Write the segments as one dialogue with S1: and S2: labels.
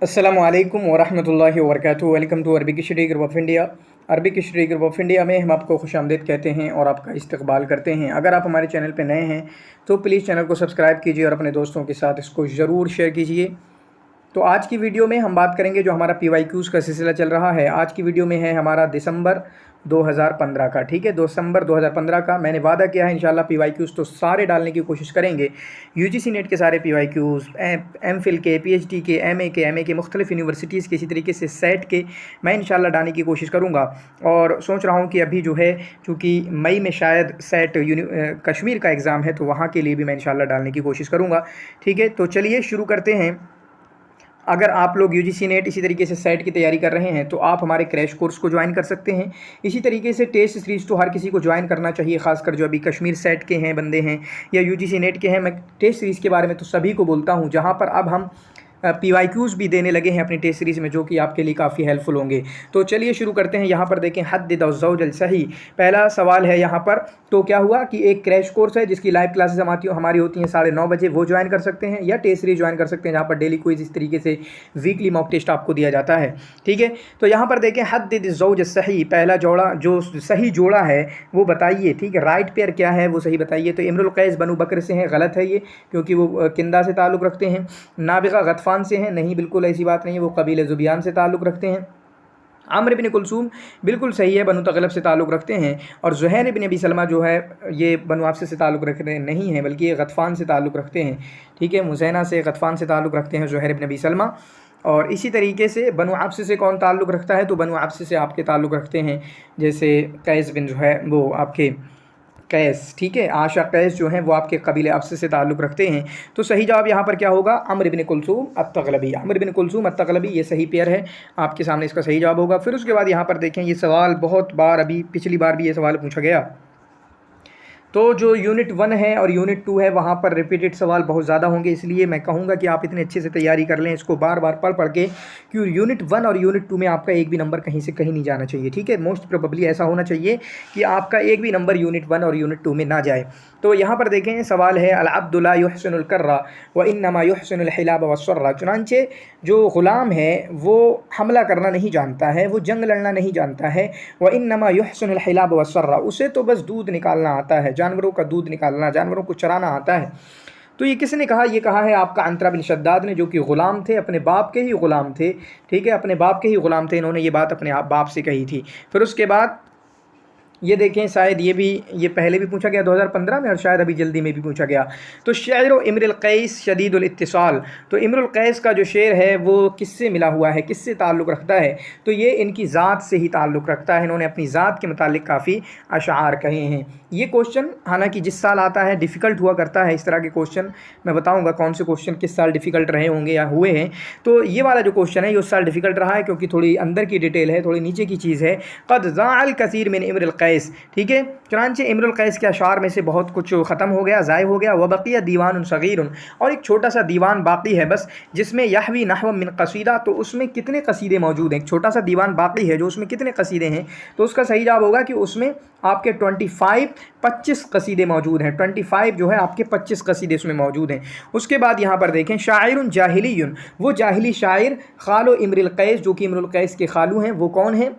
S1: अस्सलामुअलैकुम वरहमतुल्लाहि वबरकातुहू। Welcome to Arabic study group of India. Arabic study group of India में हम आपको खुशामदीद कहते हैं और आपका इस्तकबाल करते हैं। अगर आप हमारे चैनल पर नए हैं तो प्लीज़ चैनल को सब्सक्राइब कीजिए और अपने दोस्तों के साथ इसको ज़रूर शेयर कीजिए। तो आज की वीडियो में हम बात करेंगे जो हमारा PYQs का सिलसिला चल रहा है। आज की वीडियो में है हमारा दिसंबर 2015 का, ठीक है, दिसंबर 2015 का। मैंने वादा किया है इंशाल्लाह PYQs तो सारे डालने की कोशिश करेंगे। UGC नेट के सारे PYQs, MPhil के, PhD के, MA के मुख्तलिफ़ यूनिवर्सिटीज़ के, इसी तरीके से सेट के मैं इंशाल्लाह डालने की कोशिश करूँगा। और सोच रहा हूँ कि अभी जो है चूँकि मई में शायद सेट कश्मीर का एग्ज़ाम है तो वहाँ के लिए भी मैं इंशाल्लाह डालने की कोशिश करूँगा। ठीक है, तो चलिए शुरू करते हैं। अगर आप लोग UGC नेट इसी तरीके से सेट की तैयारी कर रहे हैं तो आप हमारे क्रैश कोर्स को ज्वाइन कर सकते हैं। इसी तरीके से टेस्ट सीरीज़ तो हर किसी को ज्वाइन करना चाहिए, खासकर जो अभी कश्मीर सेट के हैं बंदे हैं या UGC नेट के हैं। मैं टेस्ट सीरीज़ के बारे में तो सभी को बोलता हूं, जहां पर अब हम PYQs भी देने लगे हैं अपनी टेस्ट सीरीज़ में, जो कि आपके लिए काफ़ी हेल्पफुल होंगे। तो चलिए शुरू करते हैं। यहाँ पर देखें, हद्दिद ज़ौज सही पहला सवाल है यहाँ पर। तो क्या हुआ कि एक क्रैश कोर्स है जिसकी लाइव क्लासेस हमारी होती हैं 9:30 बजे, वो ज्वाइन कर सकते हैं, या टेस्ट सीरीज ज्वाइन कर सकते हैं जहाँ पर डेली क्विज इस तरीके से वीकली मॉक टेस्ट आपको दिया जाता है। ठीक है, तो यहाँ पर देखें, हद्दिद ज़ौज सही पहला जोड़ा, जो सही जोड़ा है वो बताइए। ठीक है, राइट पेयर क्या है वो सही बताइए। तो इमरुल कैस बनु बकर से हैं, गलत है ये, क्योंकि वो किंदा से ताल्लुक़ रखते हैं। नाबिगा गतफ़ान से हैं, नहीं, बिल्कुल ऐसी बात नहीं है, वो कबीले ज़ुबियान से ताल्लुक़ रखते हैं। आमिर बिन कुलसूम बिल्कुल सही है, बनु तगलब से ताल्लुक़ रखते हैं। और ज़ुहैर बिन अबी सलमा जो है ये बनु आफसे से ताल्लुक़ रखते नहीं हैं, बल्कि ये गतफ़ान से ताल्लुक़ रखते हैं। ठीक है, मुज़ैना से, गतफ़ान से ताल्लुक़ रखते हैं ज़ुहैर बिन अबी सलमा। और इसी तरीके से बनु आफसे से कौन ताल्लुक़ रखता है, तो बनु आफसे से आपके ताल्लुक़ रखते हैं जैसे कैस बिन जो है वो आपके कैस, ठीक है, आशा कैस जो हैं वो आपके कबीले अफसे से ताल्लुक़ रखते हैं। तो सही जवाब यहाँ पर क्या होगा, अम्र बिन कुलसूम अत-तग़लबी। अम्र बिन कुलसूम अत-तग़लबी ये सही पेयर है, आपके सामने इसका सही जवाब होगा। फिर उसके बाद यहाँ पर देखें, ये सवाल बहुत बार, अभी पिछली बार भी ये सवाल पूछा गया। तो जो यूनिट 1 है और यूनिट 2 है वहाँ पर रिपीटेड सवाल बहुत ज़्यादा होंगे, इसलिए मैं कहूँगा कि आप इतने अच्छे से तैयारी कर लें इसको बार बार पढ़ के, क्योंकि यूनिट 1 और यूनिट 2 में आपका एक भी नंबर कहीं से कहीं नहीं जाना चाहिए। ठीक है, मोस्ट प्रोबेबली ऐसा होना चाहिए कि आपका एक भी नंबर यूनिट 1 और यूनिट 2 में ना जाए। तो यहाँ पर देखें, सवाल है अल अब्दु ला युहसिनुल कर्रा व इन्नमा युहसिनुल हिलाब वस्सर्रा। चुनांचे जो ग़ुलाम है वो हमला करना नहीं जानता है, वो जंग लड़ना नहीं जानता है। व इन्नमा युहसिनुल हिलाब वस्सर्रा, उसे तो बस दूध निकालना आता है, जानवरों का दूध निकालना, जानवरों को चराना आता है। तो ये किसने कहा, ये कहा है आपका अंतरा बिन शद्दाद ने, जो कि ग़ुलाम थे, अपने बाप के ही ग़ुलाम थे। ठीक है, अपने बाप के ही ग़ुलाम थे, इन्होंने ये बात अपने बाप से कही थी। फिर उसके बाद ये देखें, शायद ये पहले भी पूछा गया 2015 में और शायद अभी जल्दी में भी पूछा गया। तो शेर इमरुल कैस शदीदुल इत्तिसाल, तो इमरुल कैस का जो शेर है वो किससे मिला हुआ है, किससे ताल्लुक़ रखता है, तो ये इनकी ज़ात से ही ताल्लुक़ रखता है। इन्होंने अपनी ज़ात के मुतालिक काफ़ी अशार कहे हैं। ये क्वेश्चन हालांकि जिस साल आता है डिफ़िकल्ट हुआ करता है, इस तरह के क्वेश्चन मैं बताऊँगा कौन से क्वेश्चन किस साल डिफ़िकल्ट रहे होंगे या हुए हैं। तो ये वाला जो क्वेश्चन है ये उस साल डिफ़िकल्ट रहा है, क्योंकि थोड़ी अंदर की डिटेल है, थोड़ी नीचे की चीज़ है। क़द ज़ाअल कसीर मिन इमरुल कैस, ठीक है, चुनांचे इमरुल कैस के अशार में से बहुत कुछ ख़त्म हो गया, ज़ाय हो गया। व बक़िया दीवान सग़ीर, और एक छोटा सा दीवान बाकी है बस, जिसमें यहवी नहव मिन कसीदा, तो उसमें कितने कसीदे मौजूद हैं। एक छोटा सा दीवान बाकी है जो उसमें कितने कसीदे हैं, तो उसका सही जवाब होगा कि उसमें आपके 25 कसीदे मौजूद हैं। 25 जो है आपके 25 कसीदे उसमें मौजूद हैं। उसके बाद यहाँ पर देखें, शायरुन जाहिलियुन, वो जाहिली शायर, खालो इमरुल कैस, जो कि इमरुल कैस के खालू हैं, वो कौन हैं,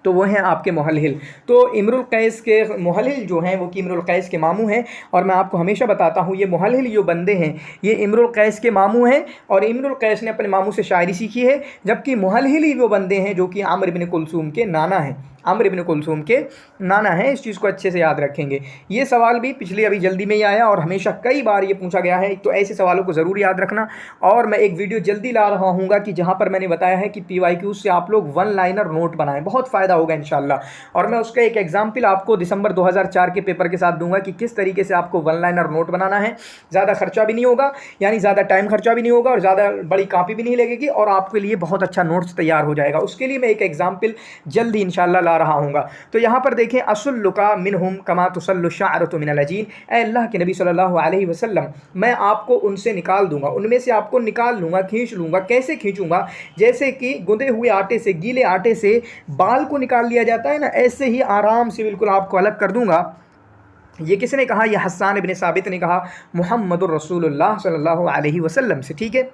S1: तो वो हैं आपके मुहल्हिल। तो इमरुल कैस के मुहल्हिल जो हैं वो कि इमरुल कैस के मामू हैं। और मैं आपको हमेशा बताता हूँ ये मुहल्हिल जो बंदे हैं ये इमरुल कैस के मामू हैं, और इमरुल कैस ने अपने मामू से शायरी सीखी है, जबकि मुहल्हिल ही वो बंदे हैं जो कि आमिर बिन कुलसूम के नाना हैं, आमिर बिन कुलसूम के नाना हैं। इस चीज़ को अच्छे से याद रखेंगे। ये सवाल भी पिछले अभी जल्दी में ही आया और हमेशा कई बार ये पूछा गया है, तो ऐसे सवालों को ज़रूर याद रखना। और मैं एक वीडियो जल्दी ला रहा हूँगा कि जहाँ पर मैंने बताया है कि PYQs से आप लोग 1 लाइनर नोट बनाएं, बहुत फ़ायदा होगा इंशाल्लाह। और मैं उसका एक एग्जाम्पल आपको दिसंबर 2004 के पेपर के साथ दूंगा कि किस तरीके से आपको 1 लाइनर नोट बनाना है। ज़्यादा खर्चा भी नहीं होगा, यानी ज़्यादा टाइम खर्चा भी नहीं होगा, और ज़्यादा बड़ी कापी भी नहीं लगेगी, और आपके लिए बहुत अच्छा नोट्स तैयार हो जाएगा। उसके लिए मैं एक एग्जाम्पल जल्दी इंशाल्लाह ला रहा हूँगा। तो यहाँ पर देखें, असुल्लुका मिनहुम कमा तुसल्लु शाअरतु मिनल अजीन, ए अल्लाह के नबी सल्लल्लाहु अलैहि वसल्लम, मैं आपको उनसे निकाल दूंगा, उनमें से आपको निकाल लूँगा, खींच लूँगा। कैसे खींचूँगा, जैसे कि गुंदे हुए आटे से, गीले आटे से बाल को निकाल लिया जाता है ना, ऐसे ही आराम से बिल्कुल आपको अलग कर दूँगा। ये किसने कहा, ये हस्सान इब्न साबित ने कहा मुहम्मदुर रसूलुल्लाह सल्लल्लाहु अलैहि वसल्लम से। ठीक है,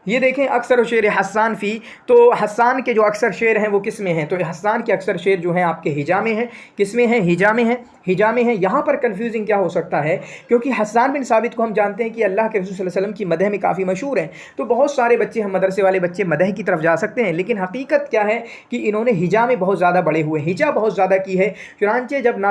S1: یہ دیکھیں اکثر و شعر حسان فی، تو حسان کے جو اکثر شعر ہیں وہ کس میں ہیں؟ تو حسان کے اکثر شعر جو ہیں آپ کے ہجا میں ہیں۔ کس میں ہیں؟ ہجا میں ہیں، ہجا میں ہیں۔ یہاں پر کنفیوزنگ کیا ہو سکتا ہے؟ کیونکہ حسان بن ثابت کو ہم جانتے ہیں کہ اللہ کے رسول صلی اللہ علیہ وسلم کی مدح میں کافی مشہور ہیں، تو بہت سارے بچے، ہم مدرسے والے بچے مدح کی طرف جا سکتے ہیں، لیکن حقیقت کیا ہے کہ انہوں نے ہجا میں بہت زیادہ بڑے ہوئے، ہجا بہت زیادہ کی ہے۔ چنانچہ جب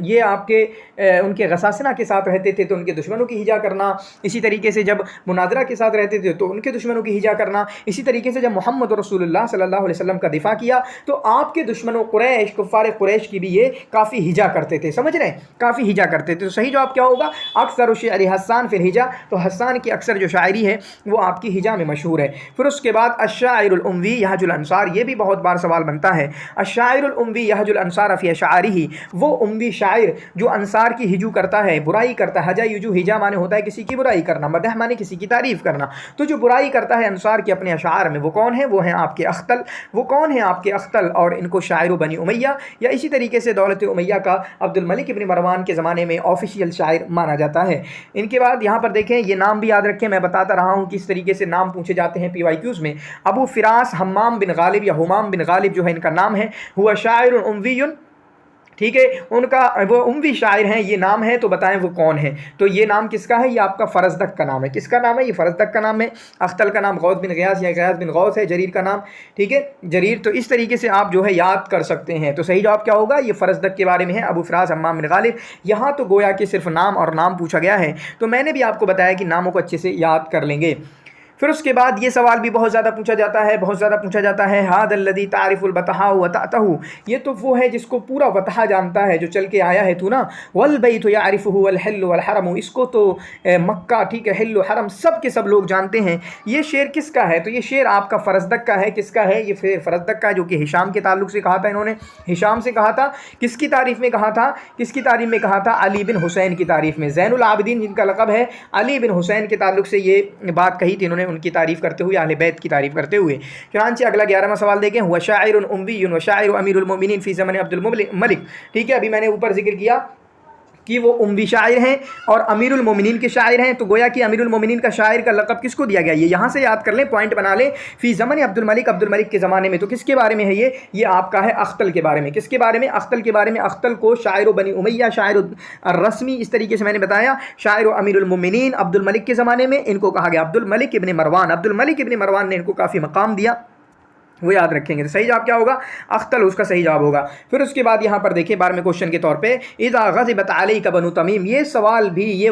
S1: یہ آپ کے ان کے غساسنہ کے ساتھ رہتے تھے تو ان کے دشمنوں کی ہجا کرنا، اسی طریقے سے جب مناظرہ کے ساتھ رہتے تھے تو ان کے دشمنوں کی ہجا کرنا، اسی طریقے سے جب محمد رسول اللہ صلی اللہ علیہ وسلم کا دفاع کیا تو آپ کے دشمنوں قریش، کفار قریش کی بھی یہ کافی ہجا کرتے تھے، سمجھ رہے ہیں، کافی ہجا کرتے تھے۔ تو صحیح جواب کیا ہوگا؟ اکثر شعر حسان فی الہجا، تو حسان کی اکثر جو شاعری ہے وہ آپ کی ہجا میں مشہور ہے۔ پھر اس کے بعد الشاعر الاموی یہج الانصار، یہ بھی بہت بار سوال بنتا ہے۔ الشاعر الاموی یہج الانصار فی اشعارہ، وہ اموی شاعر جو انصار کی ہجو کرتا ہے، برائی کرتا ہے۔ ہجا یجو، ہجا معنی ہوتا ہے کسی کی برائی کرنا، مدح معنی کسی کی تعریف کرنا، تو جو برائی کرتا ہے انصار کی اپنے اشعار میں، وہ کون ہے؟ وہ ہیں آپ کے اختل۔ وہ کون ہیں آپ کے اختل؟ اور ان کو شاعر بنی امیہ یا اسی طریقے سے دولت امیہ کا عبد الملک ابن مروان کے زمانے میں آفیشیل شاعر مانا جاتا ہے۔ ان کے بعد یہاں پر دیکھیں، یہ نام بھی یاد رکھیں، میں بتاتا رہا ہوں کس طریقے سے نام پوچھے جاتے ہیں پی وائی کیوز میں۔ ابو فراس حمام بن غالب یا حمام بن غالب جو ہے ان کا نام ہے، ہوا شاعر اموی، ٹھیک ہے، ان کا وہ اموی شاعر ہیں، یہ نام ہے، تو بتائیں وہ کون ہے؟ تو یہ نام کس کا ہے؟ یہ آپ کا فرزدق کا نام ہے۔ کس کا نام ہے؟ یہ فرزدق کا نام ہے۔ اختل کا نام غوث بن غیاث یا غیاث بن غوث ہے، جریر کا نام، ٹھیک ہے، جریر۔ تو اس طریقے سے آپ جو ہے یاد کر سکتے ہیں۔ تو صحیح جواب کیا ہوگا؟ یہ فرزدق کے بارے میں ہے، ابو فراس حمام بن غالب۔ یہاں تو گویا کہ صرف نام اور نام پوچھا گیا ہے، تو میں نے بھی آپ کو بتایا کہ ناموں کو اچھے سے یاد کر لیں گے۔ پھر اس کے بعد یہ سوال بھی بہت زیادہ پوچھا جاتا ہے، بہت زیادہ پوچھا جاتا ہے، ھذا الذی تعرف البطحاء وتأتہ، یہ تو وہ ہے جس کو پورا بطحا جانتا ہے، جو چل کے آیا ہے تو نا، والبیت یعرفہ والحل والحرم، اس کو تو مکہ، ٹھیک ہے، حل و حرم سب کے سب لوگ جانتے ہیں۔ یہ شعر کس کا ہے؟ تو یہ شعر آپ کا فرزدق کا ہے۔ کس کا ہے؟ یہ شعر فرزدق کا ہے، جو کہ ہشام کے تعلق سے کہا تھا انہوں نے، ہشام سے کہا تھا۔ کس کی تعریف میں کہا تھا؟ کس کی تعریف میں کہا تھا؟ علی بن حسین کی تعریف میں۔ زین العابدین جن کا لقب ہے، علی بن حسین کے تعلق سے یہ بات کہی تھی انہوں نے، ان کی تعریف کرتے ہوئے، اہل بیت کی تعریف کرتے ہوئے۔ چنانچہ اگلا 11واں سوال دیکھیں، ہوا شاعر اموی و شاعر امیر المومنین فی زمن عبد الملک، ٹھیک ہے، ابھی میں نے اوپر ذکر کیا کہ وہ اموی شاعر ہیں اور امیر المومنین کے شاعر ہیں، تو گویا کہ امیر المومنین کا شاعر کا لقب کس کو دیا گیا؟ یہ یہاں سے یاد کر لیں، پوائنٹ بنا لیں، فی زمن عبد الملک کے زمانے میں۔ تو کس کے بارے میں ہے یہ آپ کا ہے اختل کے بارے میں۔ کس کے بارے میں؟ اختل کے بارے میں۔ اختل کو شاعر بنی امیہ، شاعر الرسمی، اس طریقے سے میں نے بتایا، شاعر امیر المومنین عبد الملک کے زمانے میں ان کو کہا گیا عبد الملک ابن مروان۔ عبد الملک ابن مروان نے ان کو کافی مقام دیا، وہ یاد رکھیں گے۔ تو صحیح جواب کیا ہوگا؟ اختل اس کا صحیح جواب ہوگا۔ پھر اس کے بعد یہاں پر دیکھیں 12ویں کوشچن کے طور پہ، اذا غضبت علیک بنو تمیم، یہ سوال بھی یہ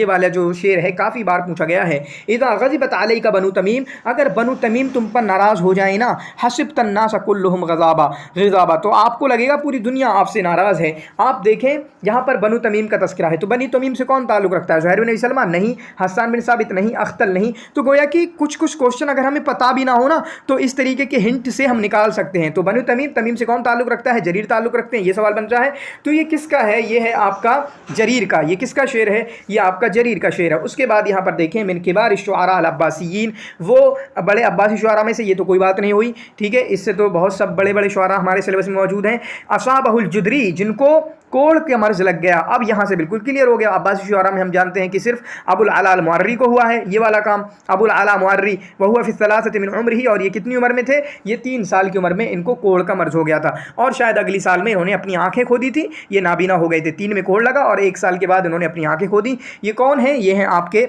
S1: والا جو شعر ہے کافی بار پوچھا گیا ہے۔ اذا غضبت علیک بنو تمیم، اگر بنو تمیم تم پر ناراض ہو جائیں نا، حسبت الناس کلہم غضابا، تو آپ کو لگے گا پوری دنیا آپ سے ناراض ہے۔ آپ دیکھیں یہاں پر بنو تمیم کا تذکرہ ہے، تو بنی تمیم سے کون تعلق رکھتا ہے؟ زہیر بن سلمہ نہیں، حسان بن ثابت نہیں، اختل نہیں۔ تو گویا کہ کچھ کوشچن اگر ہمیں پتہ بھی نہ ہو نا، تو اس طریقے کے ہنٹ سے ہم نکال سکتے ہیں۔ تو بنو تمیم سے کون تعلق رکھتا ہے؟ جریر تعلق رکھتے ہیں، یہ سوال بن رہا ہے۔ تو یہ کس کا ہے؟ یہ ہے آپ کا جریر کا۔ یہ کس کا شعر ہے؟ یہ آپ کا جریر کا شعر ہے۔ اس کے بعد یہاں پر دیکھیں، من کبار الشعراء العباسیین، وہ بڑے عباسی شعراء میں سے، یہ تو کوئی بات نہیں ہوئی، ٹھیک ہے، اس سے تو بہت سب بڑے بڑے شعراء ہمارے سلیبس میں موجود ہیں۔ اصابہ الجدری، جن کو کوڑ کے مرض لگ گیا۔ اب یہاں سے بالکل کلیئر ہو گیا، عباسی شعراء میں ہم جانتے ہیں کہ صرف ابو العلا المعری کو ہوا ہے یہ والا کام، ابو العلا معری، وہو فی الثلاثۃ من عمرہ، اور یہ کتنی عمر میں تھے؟ یہ 3 سال کی عمر میں ان کو کوڑ کا مرض ہو گیا تھا، اور شاید اگلی سال میں انہوں نے اپنی آنکھیں کھو دی تھی، یہ نابینا ہو گئے تھے، 3 میں کوڑ لگا اور 1 سال کے بعد انہوں نے اپنی آنکھیں کھو دی۔ یہ کون ہیں؟ یہ ہیں آپ کے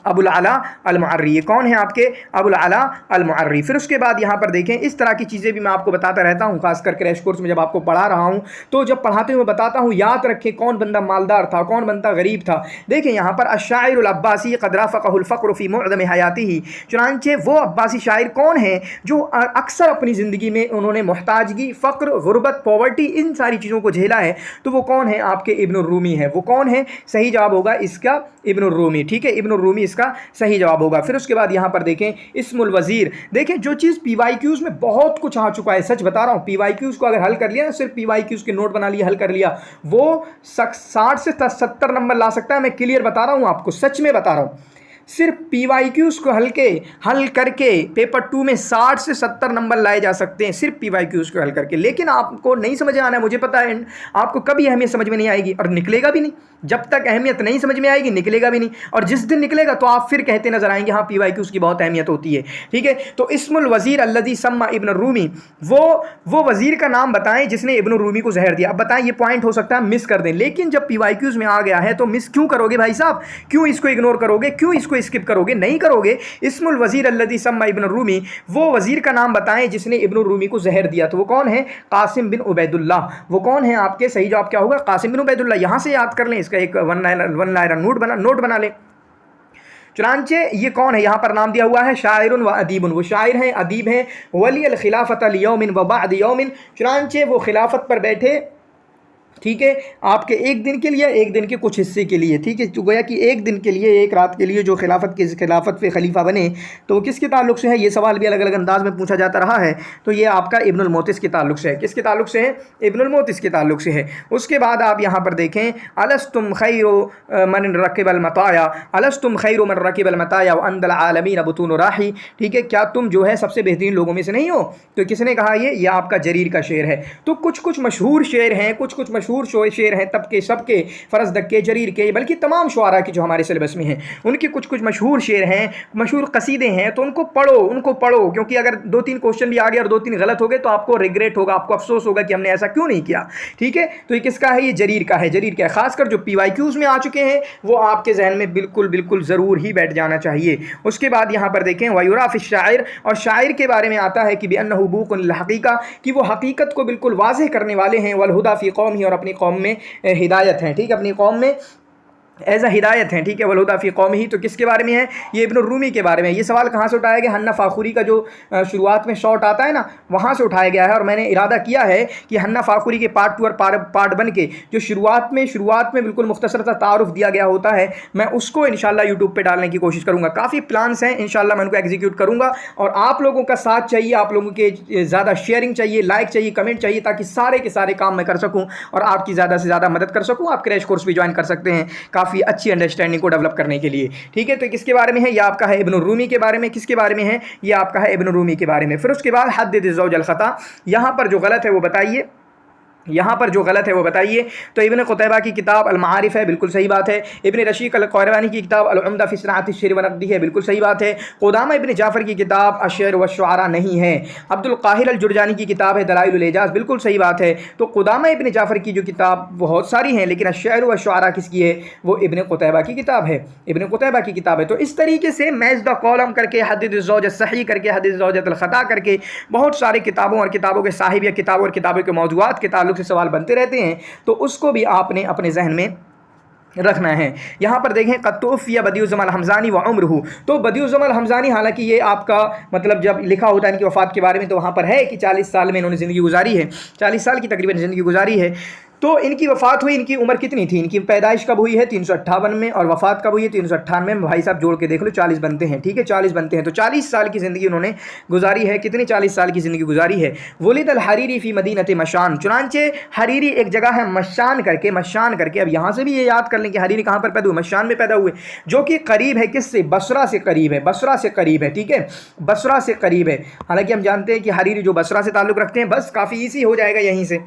S1: ابو العلا المعری۔ یہ کون ہیں آپ کے؟ ابو العلا المعری۔ پھر اس کے بعد یہاں پر دیکھیں، اس طرح کی چیزیں بھی میں آپ کو بتاتا رہتا ہوں، خاص کر کریش کورس میں جب آپ کو پڑھا رہا ہوں، تو جب پڑھاتے ہوئے بتاتا ہوں، یاد رکھیں کون بندہ مالدار تھا، کون بندہ غریب تھا۔ دیکھیں یہاں پر الشاعر العباسی قد رافقہ الفقر فی معظم حیاتہ، چنانچہ وہ عباسی شاعر کون ہیں جو اکثر اپنی زندگی میں انہوں نے محتاجگی، فقر، غربت، پاورٹی، ان ساری چیزوں کو جھیلا ہے؟ تو وہ کون ہیں؟ آپ کے ابن الرومی ہے۔ وہ کون ہے؟ صحیح جواب ہوگا اس کا ابن الرومی، ٹھیک ہے، ابن الرومی اس کا صحیح جواب ہوگا۔ پھر اس کے بعد یہاں پر دیکھیں اسم الوزیر، دیکھیں جو چیز پی وائی کیوز میں بہت کچھ آ چکا ہے، سچ بتا رہا ہوں، پی وائی کیوز کو اگر حل کر لیا نا، صرف پی وائی کیوز کے نوٹ بنا لیا، حل کر لیا، وہ 60 سے 70 نمبر لا سکتا ہے، میں کلیئر بتا رہا ہوں آپ کو، سچ میں بتا رہا ہوں۔ सिर्फ PYQs को हल करके पेपर 2 में 60 से 70 नंबर लाए जा सकते हैं, सिर्फ PYQs को हल करके। लेकिन आपको नहीं समझ आना है, मुझे पता है आपको कभी अहमियत समझ में नहीं आएगी और निकलेगा भी नहीं। जब तक अहमियत नहीं समझ में आएगी निकलेगा भी नहीं, और जिस दिन निकलेगा तो आप फिर कहते नजर आएंगे हाँ PYQs की बहुत अहमियत होती है। ठीक है, तो इस्मुल वज़ीर अल्लज़ी सम्मा इब्न रूमी, वो वज़ीर का नाम बताएं जिसने इब्न रूमी को जहर दिया। अब बताएं, ये पॉइंट हो सकता है मिस कर दें, लेकिन जब PYQs में आ गया है तो मिस क्यों करोगे भाई साहब? क्यों इसको इग्नोर करोगे? क्यों इसको स्किप करोगे? नहीं करोगे। इस्मुल वज़ीर अल्लज़ी सम्मा इब्न रूमी, वो वज़ीर का नाम बताएं जिसने इब्न रूमी को जहर दिया। तो वो कौन है? कासिम बिन उबैदुल्लाह। वो कौन है? आपके सही जवाब क्या होगा? कासिम बिन उबैदुल्लाह। यहाँ से याद कर लें, इसका एक वन लाइनर नोट बना लें। चुनांचे ये कौन है? यहाँ पर नाम दिया हुआ है शायरुन व अदीबुन, वो शायर हैं, अदीब हैं। वली अल खिलाफत लियौमिन व बाद यौमिन, चुनांचे वो खिलाफत पर बैठे, ठीक है, आपके एक दिन के लिए, एक दिन के कुछ हिस्से के लिए। ठीक है, तो गोया कि एक दिन के लिए, एक रात के लिए जो खिलाफत पे खलीफा बने, तो किसके ताल्लुक से है? ये सवाल भी अलग अलग अंदाज में पूछा जाता रहा है। तो ये आपका इब्नुल मोतिस के ताल्लुक से है। किसके ताल्लुक से है? इब्नुल मोतिस के ताल्लुक से है। उसके बाद आप यहाँ पर देखें, अलस्तुम खैरो मन रकिबल मताया, अलस्तुम खैरो मन रकिबल मताया व अंदल आलमीन बुतून राही। ठीक है, क्या तुम जो है सबसे बेहतरीन लोगों में से नहीं हो? तो किसने कहा? ये आपका जरीर का शेर है। तो कुछ मशहूर शेर हैं, कुछ मशहूर शेर हैं, तब के सबके, फरजदक के, जरीर के, बल्कि तमाम शुआरा की जो हमारे सिलेबस में हैं, उनके कुछ मशहूर शेर हैं, मशहूर कसीदे हैं। तो उनको पढ़ो, क्योंकि अगर 2-3 क्वेश्चन भी आ गए और 2-3 गलत हो गए तो आपको रिग्रेट होगा, आपको अफसोस होगा कि हमने ऐसा क्यों नहीं किया। ठीक है, तो ये किसका है? ये जरीर का है। जरीर का खासकर जो PYQs में आ चुके हैं वो आपके जहन में बिल्कुल ज़रूर ही बैठ जाना चाहिए। उसके बाद यहाँ पर देखें, वयुरा फी शायर, और शायर के बारे में आता है कि बिअन्नहु बुक़ुन लिल हक़ीक़ा, कि वो हकीकत को बिल्कुल वाज़ेह करने वाले हैं। वल हुदा फी कौम ही, और अपनी कौम में हिदायत है। ठीक है, अपनी कौम में एज अ हिदायत है। ठीक है, वलहुदा फ़ी कौमी ही, तो किसके बारे में है? ये इब्न रूमी के बारे में। ये सवाल कहाँ से उठाया गया? हन्ना फाखुरी का जो शुरुआत में शॉट आता है ना, वहाँ से उठाया गया है। और मैंने इरादा किया है कि हन्ना फाखुरी के पार्ट 2 और पार्ट 1 के जो शुरुआत में बिल्कुल मुख्तसर सा तारुफ दिया गया होता है, मैं उसको इंशाल्लाह यूट्यूब पे डालने की कोशिश करूँगा। काफ़ी प्लान्स हैं, इंशाल्लाह मैं उनको एग्जीक्यूट करूँगा। और आप लोगों का साथ चाहिए, आप लोगों के ज़्यादा शेयरिंग चाहिए, लाइक चाहिए, कमेंट चाहिए, ताकि सारे के सारे काम मैं कर सकूँ और आपकी ज़्यादा से ज़्यादा मदद कर सकूँ। आप क्रैश कोर्स भी ज्वाइन कर सकते हैं काफ़ी अच्छी अंडरस्टैंडिंग को डेवलप करने के लिए। ठीक है, तो किसके बारे में है? ये आपका है इब्न रूमी के बारे में। किसके बारे में है? ये आपका है इब्न रूमी के बारे में। फिर उसके बाद हद्द ज़ौज अल ख़ता, यहाँ पर जो गलत है वो बताइए, यहाँ पर जो गलत है वो बताइए। तो इब्न क़ुतैबा की किताब अल मारिफ है, बिल्कुल सही बात है। इब्न रशीक अल क़ैरवानी की किताब अल उम्दा फ़ी सनाअत अश-शि'r व नक़दी है, बिल्कुल सही बात है। क़ुदामा इब्न जाफ़र की किताब अश-शि'r व शुअरा नहीं है। अब्दुल क़ाहिर अल जुरजानी की किताब है दलाइलुल इजाज़, बिल्कुल सही बात है। तो क़ुदामा इब्न जाफ़र की जो किताब बहुत सारी हैं, लेकिन अश-शि'r व शुअरा किसकी है? वो इब्न क़ुतैबा की किताब है, इब्न क़ुतैबा की किताब है। तो इस तरीके से मैज़ द कॉलम करके, हदीस ज़ौज सही करके, हदीस ज़ौज अल ख़ता करके, बहुत सारे किताबों और किताबों के साहिब या किताबों और किताबों के मौज़ूआत के ताल्लुक़ से सवाल बनते रहते हैं, तो उसको भी आपने अपने जहन में रखना है। यहाँ पर देखें, क़त्तूफ़िया बदियुज़्ज़मान हमज़ानी व उम्रुहु, तो बदियुज़्ज़मान हमज़ानी, हालांकि ये आपका मतलब जब लिखा होता है इनकी वफ़ात के बारे में, तो वहाँ पर है कि 40 साल में इन्होंने ज़िंदगी गुजारी है, 40 साल की तकरीबन ज़िंदगी गुजारी है। तो इनकी वफ़ात हुई, इनकी उम्र कितनी थी? इनकी पैदाइश कब हुई है? 358 में, और वफ़ात कब हुई है? 398 में। भाई साहब जोड़ के देख लो, 40 बनते हैं। ठीक है, 40 बनते हैं। तो 40 साल की ज़िंदगी उन्होंने गुजारी है। कितनी 40 साल की ज़िंदगी गुजारी है? वलिद अल हरीरी फ़ी मदीनत मशान, चुनांचे हरीरी एक जगह है मशान करके। अब यहाँ से भी ये याद कर लें कि हरीरी कहाँ पर पैदा हुए? मशान में पैदा हुए, जो कि करीब है किससे? बसरा से करीब है, बसरा से करीब है। ठीक है, बसरा से करीब है। हालांकि हम जानते हैं कि हरीरी जो बसरा से ताल्लुक़ रखते हैं, बस काफ़ी ईजी हो जाएगा यहीं से,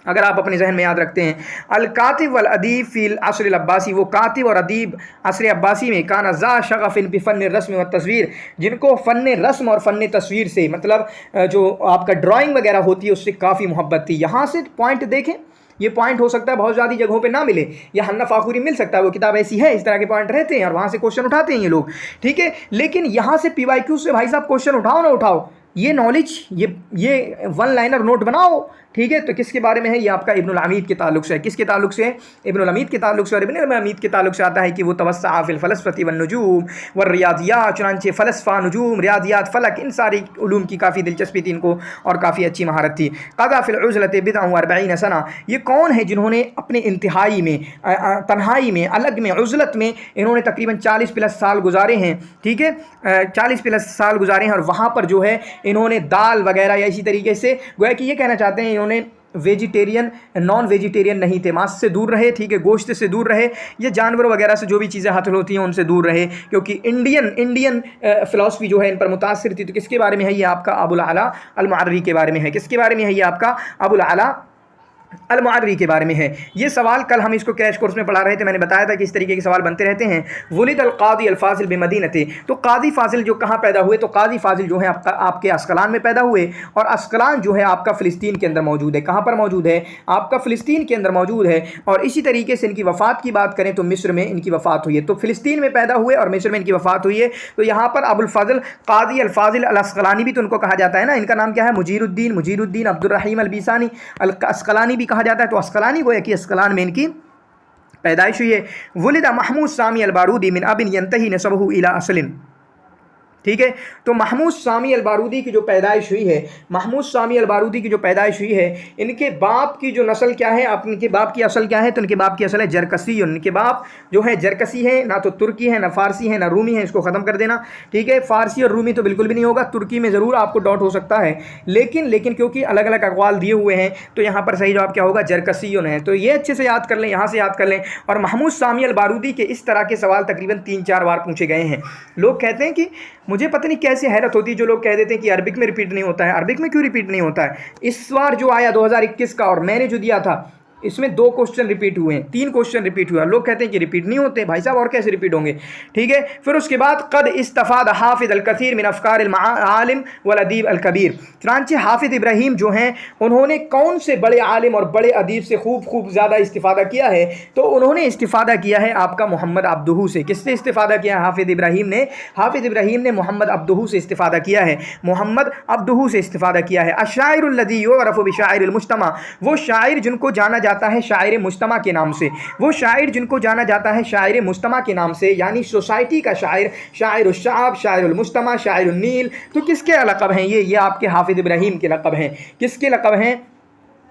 S1: अगर आप अपने जहन में याद रखते हैं। अल कातिब वल अदीब फ़िल असर अब्बासी, वो कातिब और अदीब असर अब्बासी में काना ज़ा शग़फ़िन बि फ़न रस्म व तस्वीर, जिनको फ़न रस्म और फ़न तस्वीर से, मतलब जो आपका ड्राइंग वगैरह होती है, उससे काफ़ी मोहब्बत थी। यहाँ से पॉइंट देखें, ये पॉइंट हो सकता है बहुत ज़्यादा जगहों पे ना मिले, या हन्ना फाखुरी मिल सकता है, वो किताब ऐसी है, इस तरह के पॉइंट रहते हैं और वहाँ से क्वेश्चन उठाते हैं ये लोग। ठीक है, लेकिन यहाँ से PYQ से भाई साहब क्वेश्चन उठाओ ना उठाओ, ये नॉलेज, ये वन लाइनर नोट बनाओ। ठीक है, तो किसके बारे में है? ये आपका इब्नुल अमीद के ताल्लुक से है। किसके ताल्लुक से है? इब्नुल अमीद के ताल्लुक से। और इब्नुल अमीद के ताल्लुक से आता है कि वो तवस्सा फ़िल फ़लसफ़ती वन नुजूम व रियादियात, चुनांचे फ़लसफ़ा, नुजूम, रियादियात, फ़लक, इन सारी उलूम की काफ़ी दिलचस्पी थी इनको और काफ़ी अच्छी महारत थी। क़ज़ा फ़िल उज़लत बिदअ व अर्बईन सना, ये कौन है जिन्होंने अपने इंतहाई में, तन्हाई में, अलग में, उज़लत में इन्होंने तकरीबन 40+ साल गुजारे हैं। ठीक है, 40+ साल गुजारे हैं, और वहाँ पर जो है इन्होंने दाल वगैरह या इसी तरीके से, गोया कि ये कहना चाहते हैं इन्होंने वेजिटेरियन नॉन वेजिटेरियन नहीं थे, मांस से दूर रहे, ठीक है, गोश्त से दूर रहे, ये जानवर वगैरह से जो भी चीज़ें हासिल होती हैं उनसे दूर रहे, क्योंकि इंडियन फ़िलासफ़ी जो है इन पर मुतासिर थी। तो किसके बारे में है ये आपका अबुल आला अल मुअर्री के बारे में है। किसके बारे में है ये आपका अबुल आला अल मुअर्री के बारे में है। ये सवाल कल हम इसको क्रैश कोर्स में पढ़ा रहे थे, मैंने बताया था कि इस तरीके के सवाल बनते रहते हैं। वुलिद अल क़ादी अल फ़ाज़िल बिमदीनते, तो क़ादी फ़ाज़िल जो कहाँ पैदा हुए, तो क़ादी फ़ाज़िल जो है आपके अस्क़लान में पैदा हुए, और अस्क़लान जो है आपका फ़िलिस्तीन के अंदर मौजूद है। कहाँ पर मौजूद है, आपका फ़िलिस्तीन के अंदर मौजूद है। और इसी तरीके से इनकी वफ़ात की बात करें तो मिस्र में इनकी वफ़ात हुई है। तो फ़िलिस्तीन में पैदा हुए और मिस्र में इनकी वफ़ात हुई है। तो यहाँ पर अबुल फ़ज़ल क़ादी अल फ़ाज़िल अल अस्क़लानी भी तो उनको कहा जाता है ना, इनका नाम क्या है, मुजीरुद्दीन अब्दुर्रहीम अल बीसानी अल अस्क़लानी भी कहा जाता है। तो अस्क़लानी गोया कि अस्क़लान में इनकी पैदाइश हुई है। वुलिदा महमूद सामी अल बारूदी मिन अबिन यंतही नसबहु इला असलिन, ठीक है। तो महमूद सामी अल बारूदी की जो पैदाइश हुई है, महमूद सामी अल बारूदी की जो पैदाइश हुई है, इनके बाप की जो नस्ल क्या है, इनके बाप की असल क्या है, तो इनके बाप की असल है जरकसी। इनके बाप जो है जरकसी है, ना तो तुर्की है, ना फ़ारसी है, ना रूमी है, इसको ख़त्म कर देना, ठीक है। फ़ारसी और रूमी तो बिल्कुल भी नहीं होगा, तुर्की में ज़रूर आपको डाउट हो सकता है, लेकिन क्योंकि अलग अलग अक़वाल दिए हुए हैं तो यहाँ पर सही जवाब क्या होगा, जरकसीयुन है। तो ये अच्छे से याद कर लें, यहाँ से याद कर लें। और महमूद सामी अल बारूदी के इस तरह के सवाल तकरीबन 3-4 बार पूछे गए हैं। लोग कहते हैं कि मुझे पता नहीं कैसे हैरत होती है जो लोग कह देते हैं कि अरबिक में रिपीट नहीं होता है। अरबिक में क्यों रिपीट नहीं होता है? इस बार जो आया 2021 का और मैंने जो दिया था, इसमें 2 क्वेश्चन रिपीट हुए हैं, 3 क्वेश्चन रिपीट हुआ। लोग कहते हैं कि रिपीट नहीं होते। भाई साहब और कैसे रिपीट होंगे, ठीक है। फिर उसके बाद कद इस्तफ़ाद हाफिज़ अल कसीर मिन अफ़कार अल आलिम वल अदीब अल कबीर, चुनांचे हाफिज़ इब्राहीम जो हैं उन्होंने कौन से बड़े आलिम और बड़े अदीब से खूब ज़्यादा इस्तिफ़ादा किया है, तो उन्होंने इस्तिफ़ादा किया है आपका मोहम्मद अब्दुहू से। किससे इस्तिफ़ादा किया है हाफिज़ इब्राहीम ने? हाफिज़ इब्राहीम ने मोहम्मद अब्दुहू से इस्तिफ़ादा किया है, मोहम्मद अब्दुहू से इस्तिफ़ादा किया है। अश्शाइरुल लज़ी युअरफ़ु बिशाइरिल मुज्तमा, वो शायर जिनको जाना जाता है शायर मुज्तमा के नाम से, वो शायर जिनको जाना जाता है शायर मुज्तमा के नाम से, यानी सोसाइटी का शायर, शायर शाब, शायर मुज्तमा, शायर नील। तो किसके लक़ब हैं ये आपके हाफिज़ इब्राहीम के लक़ब हैं। किसके लक़ब हैं?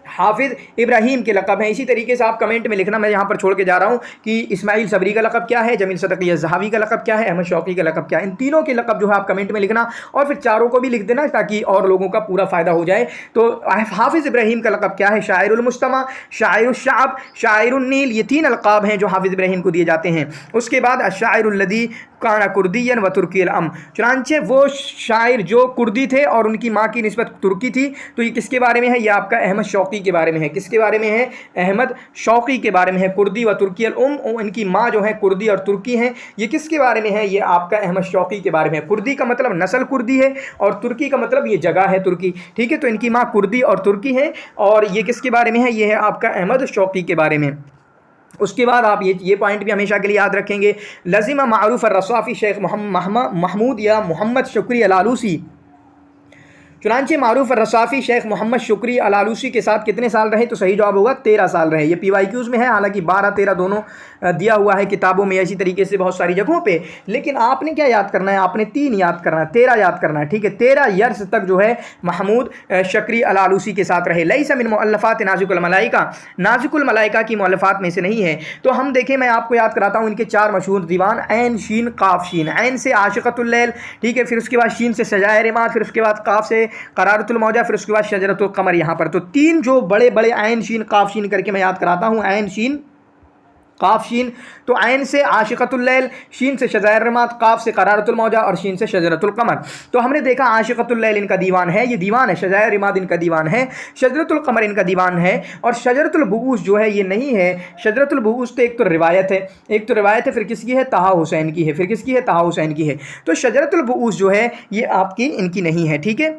S1: हाफिज़ इब्राहीम के लक़ब हैं। इसी तरीके से आप कमेंट में लिखना, मैं यहाँ पर छोड़ के जा रहा हूँ कि इस्माइल सबरी का लक़ब क्या है, जमील सदक़ी ज़हावी का लक़ब क्या है, अहमद शौक़ी का लक़ब क्या है। इन तीनों के लक़ब जो है आप कमेंट में लिखना, और फिर चारों को भी लिख देना ताकि और लोगों का पूरा फ़ायदा हो जाए। तो हाफिज़ इब्राहीम का लक़ब क्या है? शायरुल मुज्तमा, शायर शाब, शायर नील, ये 3 अलक़ाब हैं जो हाफिज़ इब्राहीम को दिए जाते हैं। उसके बाद अश्शाइरुल लज़ी काना कुर्दियन व तुर्कियल अम, चुनांचे वो शायर जो कुर्दी थे और उनकी माँ की निस्बत तुर्की थी। तो ये किसके बारे में है? ये आपका अहमद शौक़ी के बारे में है। किसके बारे में है? अहमद शौक़ी के बारे में है। कुर्दी व तुर्कियल इनकी माँ जो है कुर्दी और तुर्की हैं। ये किसके बारे में है? ये आपका अहमद शौक़ी के बारे में है। कुर्दी का मतलब नस्ल कुर्दी है और तुर्की का मतलब ये जगह है तुर्की, ठीक है। तो इनकी माँ कुर्दी और तुर्की है, और ये किसके बारे में है? ये है आपका अहमद शौक़ी के बारे में। उसके बाद आप ये पॉइंट भी हमेशा के लिए याद रखेंगे। लज़िमा मारूफ़ अर्रसाफ़ी शेख महमूद या मोहम्मद शुक्री अल आलूसी, चुनांचे मारूफ़ अर्रसाफ़ी शेख मोहम्मद शुक्री अल आलूसी के साथ कितने साल रहे? तो सही जवाब होगा 13 साल रहे। ये PYQs में है, हालांकि 12-13 दोनों दिया हुआ है किताबों में, इसी तरीके से बहुत सारी जगहों पे। लेकिन आपने क्या याद करना है? आपने 3 याद करना है, 13 याद करना है, ठीक है। 13 ईयर्स तक जो है महमूद शुक्री अल आलूसी के साथ रहे। लैसा मिन मुअल्लफ़ात नाज़िकुल मलाइका, नाज़िकुल मलाइका की मुअल्लफ़ात में से नहीं है। तो हम देखें, मैं आपको याद कराता हूँ इनके 4 मशहूर दीवान, ऐन शीन काफ शीन। ऐन से आशिक़तुल लैल, ठीक है, फिर उसके बाद शीन से सजाए रिमात, फिर उसके बाद काफ से क़रारतुल मौजा, फिर उसके बाद शजरतुल क़मर। यहाँ पर तो 3 जो बड़े बड़े ऐन शीन काफ शीन करके मैं याद कराता हूँ। ऐन शीन काफ शीन, तो ऐन से आशिक़तुल लैल, शीन से शज़ायर रमात, काफ से क़रारतुल मौजा और शीन से शजरतुल क़मर। तो हमने देखा आशिक़तुल लैल इनका दीवान है, ये दीवान है। शज़ायर रमात इनका दीवान है, शजरतुल क़मर इनका दीवान है, और शजरतुल बुऊस जो है ये नहीं है। शजरतुल बुऊस तो एक तो रिवायत है, फिर किसकी है? तहा हुसैन की है, फिर किसकी है? तहा हुसैन की है। तो शजरतुल बुऊस जो है ये आपकी इनकी नहीं है, ठीक है,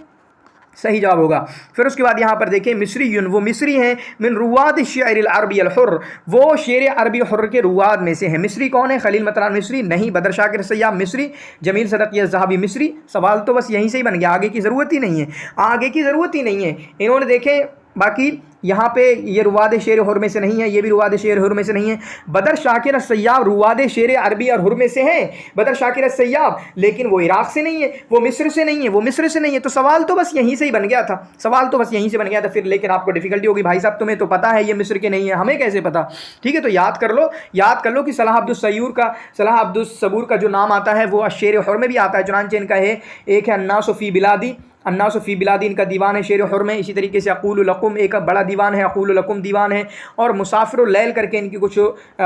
S1: सही जवाब होगा। फिर उसके बाद यहाँ पर देखें मिस्रीयुन, वो मिस्री हैं। मिन रुवाद शेर अरबी अल हुर्र, वो शेर अरबी हुर्र के रुवाद में से हैं। मिस्री कौन है? खलील मतरान मिस्री नहीं, बदर शाकिर सैयाब मिस्री, जमील सदक़ी ज़हाबी मिस्री। सवाल तो बस यहीं से ही बन गया, आगे की ज़रूरत ही नहीं है, आगे की ज़रूरत ही नहीं है। इन्होंने देखें बाकी यहाँ पे ये रुवाद शेर हुर में से नहीं है, ये भी रुवाद शेर हुर में से नहीं है। बदर शाकिर सैयाब रुवाद शेर अरबी और हुर में से हैं, बदर शाकिर सैयाब, लेकिन वो इराक़ से नहीं है, वो मिस्र से नहीं है, वो मिस्र से नहीं है। तो सवाल तो बस यहीं से ही बन गया था, सवाल तो बस यहीं से बन गया था। फिर लेकिन आपको डिफ़िकल्टी होगी, भाई साहब तुम्हें तो पता है ये मिस्र के नहीं है, हमें कैसे पता? ठीक है, तो याद कर लो कि सलाह अब्दुस सबूर का जो नाम आता है वो शेर हुर में भी आता है। चुनांचे इनका है, एक है अन्नास फ़ी बिलादी, अन्नास फ़ी बिलादी इनका दीवान है शेर हुर में। इसी तरीके से अक़ूलु लकुम एक बड़ा दीवान दीवान है, अक़ूलु लकुम दीवान है, और मुसाफिरुल लैल करके इनकी कुछ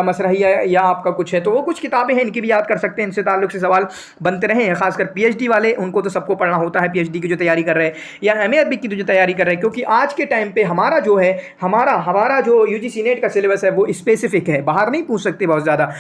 S1: मसरहिया या आपका कुछ है, तो वो कुछ किताबें हैं, इनकी भी याद कर सकते हैं। इनसे ताल्लुक़ से सवाल बनते रहे हैं, खासकर PhD वाले, उनको तो सबको पढ़ना होता है, PhD की जो तैयारी कर रहे हैं या MA अरबिक की जो तैयारी कर रहे हैं, क्योंकि आज के टाइम पे हमारा जो है हमारा जो UGC नेट का सिलेबस है वो स्पेसिफिक है, बाहर नहीं पूछ सकते बहुत ज़्यादा।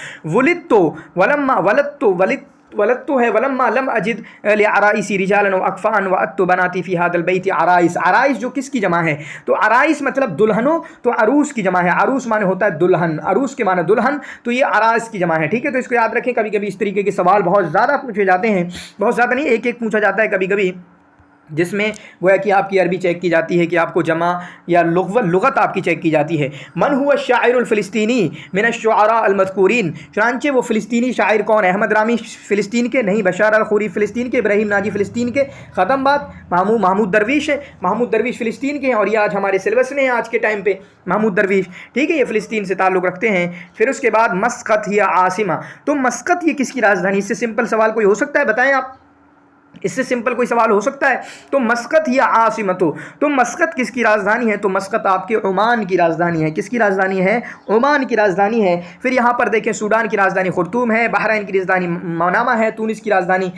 S1: वलत्तो है वलम्मा लम अजिद लिअराइसी रिजालन व अकफान व अत्तु बनाती फ़ी हादल बैत आराइस। आराइस जो किसकी जमा है, तो आराइस मतलब दुल्हनों, तो अरूस की जमा है। अरूस माने होता है दुल्हन, अरूस के माने दुल्हन, तो ये आराइस की जमा है। ठीक है, तो इसको याद रखें। कभी कभी इस तरीके के सवाल बहुत ज़्यादा पूछे जाते हैं, बहुत ज़्यादा नहीं, एक एक पूछा जाता है कभी कभी, जिसमें गोया कि आपकी अरबी चेक की जाती है कि आपको जमा या लुगत आपकी चेक की जाती है। मन हुआ शायरुल फ़िलिस्तीनी मिन अश्शुअरा अलमज़कूरीन, चुनांचे वो फ़िलिस्तीनी शायर कौन है? अहमद रामी फ़िलिस्तीन के नहीं, बशार अल खुरी फ़िलिस्तीन के, इब्राहिम नाजी फ़िलिस्तीन के, ख़त्म बात। महमूद दरवीश है, महमूद दरवीश फ़िलिस्तीन के हैं, और ये आज हमारे सिलेबस में है आज के टाइम पे महमूद दरवीश। ठीक है, ये फ़िलिस्तीन से ताल्लुक़ रखते हैं। फिर उसके बाद मस्कत या आसिमा, तो मस्कत ये किसकी राजधानी? इससे सिंपल सवाल कोई हो सकता है, बताएं आप, इससे सिंपल कोई सवाल हो सकता है? तो मस्कत या आसिमतो, तो मस्कत किसकी राजधानी है? तो मस्कत आपके ओमान की राजधानी है। किसकी राजधानी है? ओमान की राजधानी है। फिर यहाँ पर देखें, सूडान की राजधानी खुर्तूम है, बहरीन की राजधानी मनामा है, तूनिस की राजधानी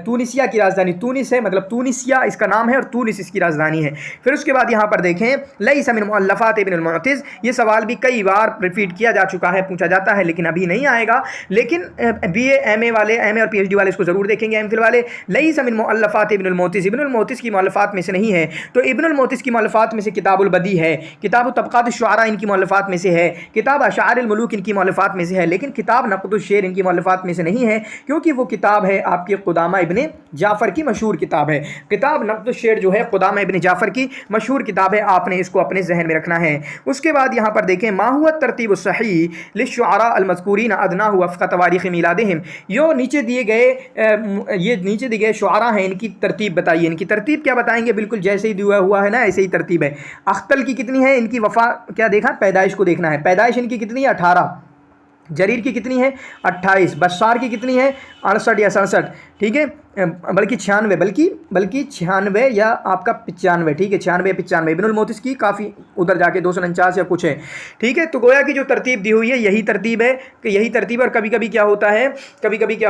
S1: तूनिसिया की राजधानी तूनिस है, मतलब तूनिसिया इसका नाम है और तूनिस इसकी राजधानी है। फिर उसके बाद यहाँ पर देखें, लैसा मिन मुअल्लफ़ात इब्न अल-मुअतिज़, ये सवाल भी कई बार रिपीट किया जा चुका है, पूछा जाता है, लेकिन अभी नहीं आएगा। लेकिन BA MA वाले, MA और PhD वाले इसको ज़रूर देखेंगे, MPhil वाले। लैसा मिन मुअल्लफ़ात इब्न अल-मुअतिज़, इब्न अल-मुअतिज़ की मुअल्लफ़ात में से नहीं है। तो इब्न अल-मुअतिज़ की मुअल्लफ़ात में से किताबुल बदी है, किताब तबक़ात शुअरा इनकी मुअल्लफ़ात में से है, किताब अशाअरिल मुलूक इनकी मुअल्लफ़ात में से है, लेकिन किताब नक़्दुश शेर इनकी मुअल्लफ़ात में से नहीं है, क्योंकि वो किताब है आपकी क़ुदामा इब्न जाफ़र की मशहूर किताब है। किताब नक़्दुश शेर जो है क़ुदामा इब्न जाफ़र की मशहूर किताब है, आपने इसको अपने जहन में रखना है। उसके बाद यहाँ पर देखें, मा हुवा तरतीब सही लिश्शुअरा अल-मज़कूरीन अदनाहु वफ़क़ तवारीख़ मिलादिहिम, यो नीचे दिए गए शुअरा हैं, इनकी तरतीब बताइए। इनकी तरतीब क्या बताएंगे? बिल्कुल जैसे ही दिया हुआ है ना, ऐसे ही तरतीब है। अख्तल की कितनी है? इनकी वफ़ा क्या देखा? पैदाइश को देखना है। पैदाइश इनकी कितनी है? 18। जरीर की कितनी है? 28। बशार की कितनी है? 68 या 67। ठीक है, बल्कि 96, बल्कि 96 या आपका 95। ठीक है, 96 या 95। इब्न अल-मुअतिज़ की काफ़ी उधर जाके 249 या कुछ है। ठीक है, तो गोया की जो तरतीब दी हुई है यही तरतीब है कि यही तरतीब। और कभी कभी क्या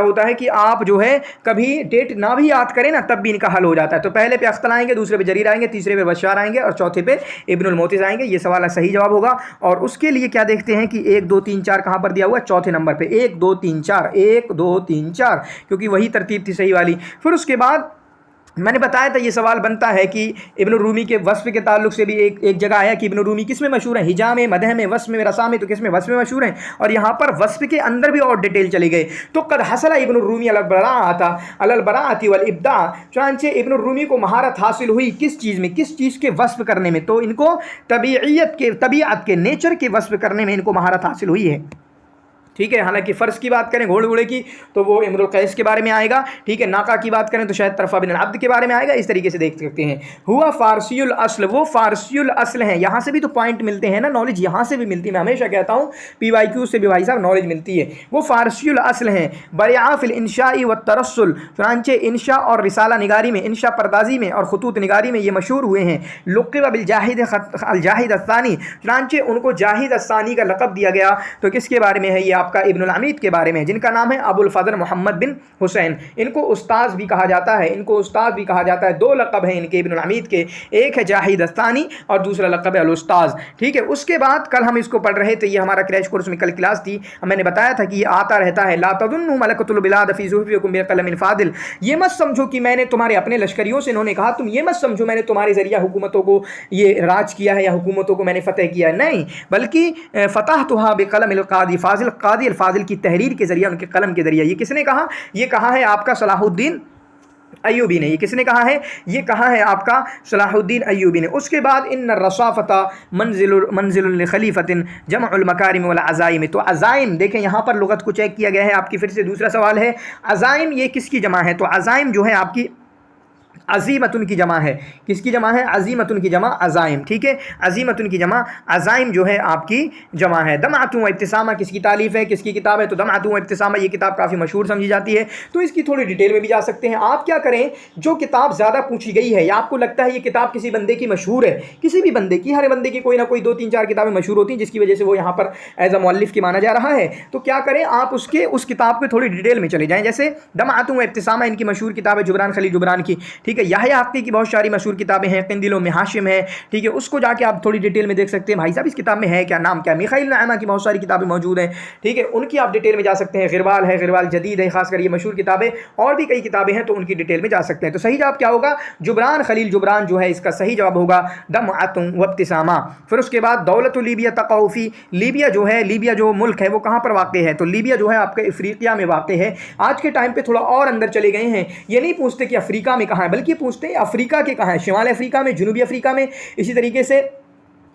S1: होता है कि आप जो है कभी डेट ना भी याद करें ना, तब भी इनका हल हो जाता है। तो पहले पे अख्तल आएंगे, दूसरे पे जरीर आएंगे, तीसरे पे बशार आएंगे और चौथे पे इब्न अल-मुअतिज़ आएंगे। ये सवाल सही जवाब होगा। और उसके लिए क्या देखते हैं कि 1 2 3 4 कहाँ पर दिया हुआ है? चौथे नंबर पे 1 2 3 4, 1 2 3 4, क्योंकि वही तरतीब थी सही वाली। फिर उसके बाद मैंने बताया था ये सवाल बनता है कि इब्न रूमी के वस्फ़ के ताल्लुक से भी एक जगह आया कि इब्न रूमी किस में मशहूर है? हिजा में, मदह में, वस्फ़ में, रसा में, तो किस में? वस्फ़ में मशहूर हैं। और यहाँ पर वस्फ़ के अंदर भी और डिटेल चले गए। तो कद हसला इब्न रूमी अलल बराअती वल इब्दा, चुनांचे इब्न रूमी को महारत हासिल हुई किस चीज़ में? किस चीज़ के वस्फ़ करने में? तो इनको तबीयत के नेचर के वस्फ़ करने में इनको महारत हासिल हुई है। ठीक है, हालांकि फ़र्श की बात करें घोड़े घोड़े की तो वो इम्रुल कैस के बारे में आएगा। ठीक है, नाका की बात करें तो शायद तरफ़ा बिन अब्द के बारे में आएगा। इस तरीके से देख सकते हैं। हुआ फ़ारसीयुल असल, वो फ़ारसीयुल असल हैं। यहाँ से भी तो पॉइंट मिलते हैं ना, नॉलेज यहाँ से भी मिलती है। मैं हमेशा कहता हूँ PYQ से भी भाई साहब नॉलेज मिलती है। वो फ़ारसीयुल असल हैं। बरिआ फ़िल इंशाई व तरस्सुल, चुनांचे इंशा और रिसाला निगारी में, इंशा पर्दाजी में और खतूत निगारी में ये मशहूर हुए हैं। लुक़िब बिल जाहिद अल जाहिद अस्सानी, चुनांचे उनको जाहिद अस्सानी का लक़ब दिया गया। तो किसके बारे में है? ये आपका इब्न अल-अमीद के बारे में, जिनका नाम है अबुल फ़ज़ल मोहम्मद बिन हुसैन। इनको उस्ताद भी कहा जाता है। 2 लक़ब हैं इनके इब्न अल-अमीद के, एक है जाहिद अस्सानी और दूसरा लक़ब है अल-उस्ताद। ठीक है, उसके बाद कल हम इसको पढ़ रहे थे, ये हमारा क्रैश कोर्स में कल क्लास थी। मैंने बताया था कि ये आता रहता है। ला तज़ुन्नु मलकतुल बिलाद फ़ी ज़ुहफ़िकुम बिक़लमिन फ़ादिल, ये मत समझो कि मैंने तुम्हारे अपने लश्करियों से, इन्होंने कहा तुम ये मत समझो मैंने तुम्हारे ज़रिया हुकूमतों को ये राज किया है या हुकूमतों को मैंने फ़तह किया है, नहीं, बल्कि फ़तहतुहा बिक़लमिल क़ादी फ़ाज़िल, क़ादी अल-फ़ाज़िल की तहरीर के ज़रिए, उनके कलम के ज़रिए। ये किसने कहा? ये कहा है आपका सलाहुद्दीन अय्यूबी ने। ये किसने कहा है? ये कहा है आपका सलाहुद्दीन अय्यूबी ने। उसके बाद इन रसाफ़ता मंजिल खलीफ़तिन जमउल मकारिम वल अज़ाइम, तो अज़ाइम देखें यहाँ पर लुगत को चेक किया गया है आपकी। फिर से दूसरा सवाल है, अज़ाइम ये किसकी जमा है? तो अज़ाइम जो है आपकी عزیمتن کی جمع ہے، کس کی جمع ہے؟ عزیمتن کی جمع عزائم، ٹھیک ہے، عزیمتن کی جمع عزائم جو ہے آپ کی جمع ہے۔ دمعۃ و ابتسامہ کس کی تالیف ہے، کس کی کتاب ہے؟ تو دمعۃ و ابتسامہ یہ کتاب کافی مشہور سمجھی جاتی ہے، تو اس کی تھوڑی ڈیٹیل میں بھی جا سکتے ہیں۔ آپ کیا کریں، جو کتاب زیادہ پوچھی گئی ہے یا آپ کو لگتا ہے یہ کتاب کسی بندے کی مشہور ہے، کسی بھی بندے کی، ہر بندے کی کوئی نہ کوئی 2 3 4 کتابیں مشہور ہوتی ہیں جس کی وجہ سے وہ یہاں پر ایز اے مؤلف کی مانا جا رہا ہے، تو کیا کریں آپ اس کتاب پہ تھوڑی ڈیٹیل میں چلے جائیں۔ جیسے دمعۃ و ابتسامہ ان کی مشہور کتاب ہے جبران خلیل جبران کی، ٹھیک ہے۔ یحییٰ حقی کی بہت ساری مشہور کتابیں ہیں، قندیل و محاشم ہے، ٹھیک ہے، اس کو جا کے آپ تھوڑی ڈیٹیل میں دیکھ سکتے ہیں بھائی صاحب اس کتاب میں ہے کیا، نام کیا۔ میخائیل نعیمہ کی بہت ساری کتابیں موجود ہیں، ٹھیک ہے، ان کی آپ ڈیٹیل میں جا سکتے ہیں۔ غربال ہے، غربال جدید ہے، خاص کر یہ مشہور کتابیں، اور بھی کئی کتابیں ہیں تو ان کی ڈیٹیل میں جا سکتے ہیں۔ تو صحیح جواب کیا ہوگا؟ جبران خلیل جبران جو ہے اس کا صحیح جواب ہوگا دمعۃ و ابتسامہ۔ پھر اس کے بعد دولت لیبیا تقع فی، لیبیا جو ہے، لیبیا جو ملک ہے وہ کہاں پر واقع ہے؟ تو لیبیا جو ہے آپ کے افریقیہ میں واقع ہے۔ آج کے ٹائم پہ تھوڑا اور اندر چلے گئے ہیں، یہ نہیں پوچھتے کہ افریقہ میں کہاں ہے، بلکہ پوچھتے ہیں افریقہ کے کہاں ہے، شمال افریقہ میں، جنوبی افریقہ میں، اسی طریقے سے